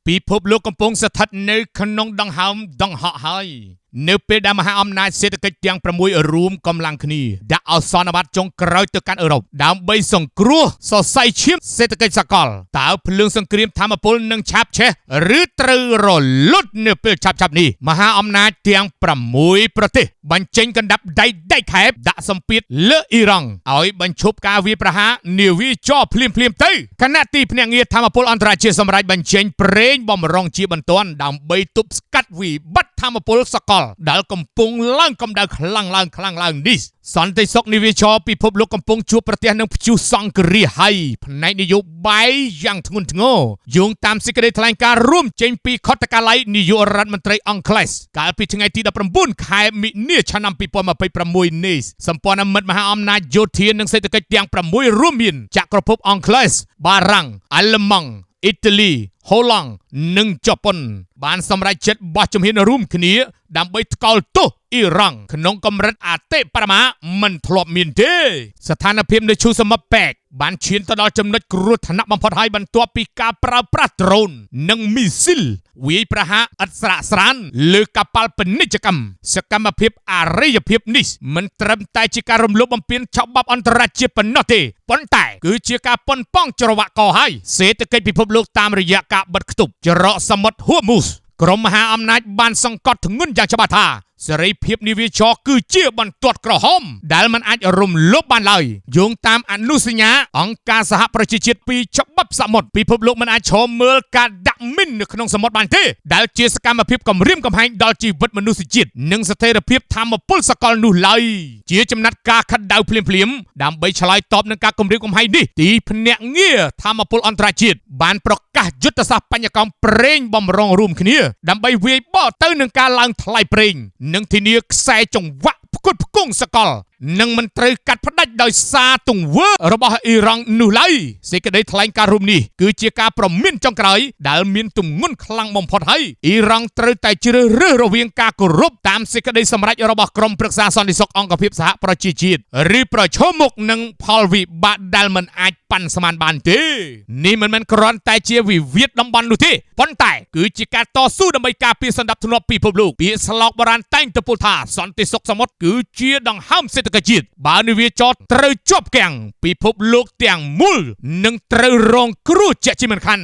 ពិភពលោកកំពុងស្ថិតនៅក្នុងដង្ហើមដង្ហក់ហើយនៅពេលដែលមហាអំណាចសេដ្ឋកិច្ចទាំង6រួមកម្លាំងគ្នាដាក់អសន្នប័តចុងក្រោយទៅកាន់អឺរ៉ុបដើម្បីសង្គ្រោះសរសៃឈាមសេដ្ឋកិច្ចសកលតើភ្លើងសង្គ្រាមថាមពលនឹងឆាបឆេះឬត្រូវរលត់នៅពេលឆាប់ៗនេះមហាអំណាចទាំង6ប្រទេសបញ្ចេញកណ្ដាប់ដៃដៃខែបដាក់សម្ពាធលើអ៊ីរ៉ង់ឲ្យបញ្ឈប់ការវាយប្រហារនាវាចរភ្លាមទៅខណៈទីភ្នាក់ងារថាមពលអន្តរជាតិសម្រាប់បញ្ចេញប្រេងបំរុងជាបន្ទាន់ដើម្បីទប់ស្កាត់វិបត្តិថាមពលសកលដែលកំពុងឡើងកម្ដៅខ្លាំងឡើងនេះសន្តិសុខនាវាចរពិភពលោកកំពុងជួបប្រទះនឹងព្យុះសង្គ្រាសហើយផ្នែកនយោបាយយ៉ាងធ្ងន់ធ្ងរយោងតាមសេចក្តីថ្លែងការណ៍រួមចេញពីខុទ្ទកាល័យនាយករដ្ឋមន្ត្រីអង់គ្លេសកាលពីថ្ងៃទី19ខែមិនិនាឆ្នាំ2026នេះសម្ព័ន្ធមិត្តមហាអំណាចយោធានិងសេដ្ឋកិច្ចទាំង6រួមមានចក្រភពអង់គ្លេសបារាំងអាល្លឺម៉ង់អ៊ីតាលីហូឡង់និងជប៉ុនបានសម្រេចចិត្តបោះជំហានរួមគ្នាដើម្បីថ្កោលទោសអ៊ីរ៉ង់ក្នុងកម្រិតអតិបរមាមិនធ្លាប់មានទេស្ថានភាពនៅឈូសមុទ្រប៉ែកបានឈានទៅដល់ចំណុចគ្រោះថ្នាក់បំផុតហើយបន្ទាប់ពីការប្រើប្រាស់ដ្រូននិងមីស៊ីលវាយប្រហារឥតស្រាកស្រានលើកប៉ាល់ពាណិជ្ជកម្មសកម្មភាពអរិយភាពនេះមិនត្រឹមតែជាការរំលោភបំពានច្បាប់អន្តរជាតិប៉ុណ្ណោះទេប៉ុន្តែគឺជាការប៉ុនប៉ងច្រវាក់កហើយសេដ្ឋកិច្ចពិភពលោកតាមរយៈការបិទគប់ចរន្តសមុទ្រហួមូសក្រុមមហាអំណាចបានសង្កត់ធ្ងន់យ៉ាងច្បាស់ថាសេរីភាពនាវាចរគឺជាបន្ទាត់ក្រហមដែលមិនអាចរំលោភបានឡើយយោងតាមអនុសញ្ញាអង្គការសហប្រជាជាតិពីច្បាប់សមុទ្រពិភពលោកមិនអាចឈរមើលការដាក់មីននៅក្នុងសមុទ្របានទេដែលជាសកម្មភាពគំរាមកំហែងដល់ជីវិតមនុស្សជាតិនិងស្ថិរភាពធម្មពលសកលនោះឡើយជាចំណាត់ការខិតដៅភ្លាមដើម្បីឆ្លើយតបនឹងការគំរាមកំហែងនេះទីភ្នាក់ងារធម្មពលអន្តរជាតិបានប្រកាសយុទ្ធសាស្ត្របញ្ញកម្មប្រេងបំរុងរួមគ្នាដើម្បីវាយបកទៅនឹងការឡើងថ្លៃប្រេងនិងធានាខ្សែចង្វាក់ផ្គត់ផ្គង់សកលនឹងមិនត្រូវកាត់ផ្ដាច់ដោយសារទង្វើរបស់អ៊ីរ៉ង់នោះឡើយសេចក្តីថ្លែងការណ៍រួមនេះគឺជាការប្រមានចុងក្រោយដែលមានទម្ងន់ខ្លាំងបំផុតហើយអ៊ីរ៉ង់ត្រូវតែជ្រើសរើសរវាងការគោរពតាមសេចក្តីសម្រេចរបស់ក្រុមប្រឹក្សាសន្តិសុខអង្គភាពសហប្រជាជាតិឬប្រឈមមុខនឹងផលវិបាកដែលមិនអាចប៉ាន់ស្មានបានទេនេះមិនមែនគ្រាន់តែជាវិវាទតំបន់នោះទេប៉ុន្តែគឺជាការតស៊ូដើម្បីការពារសន្តិភាពពិភពលោកពាក្យស្លោកបុរាណតែងតែពោលថាសន្តិសុខសមុទ្រគឺជាដង្ហើមសេដ្ឋកិច្ចជាតិបើនាវាចរត្រូវជាប់គាំងពិភពលោកទាំងមូលនឹងត្រូវរងគ្រោះជាក់ជាមិនខាន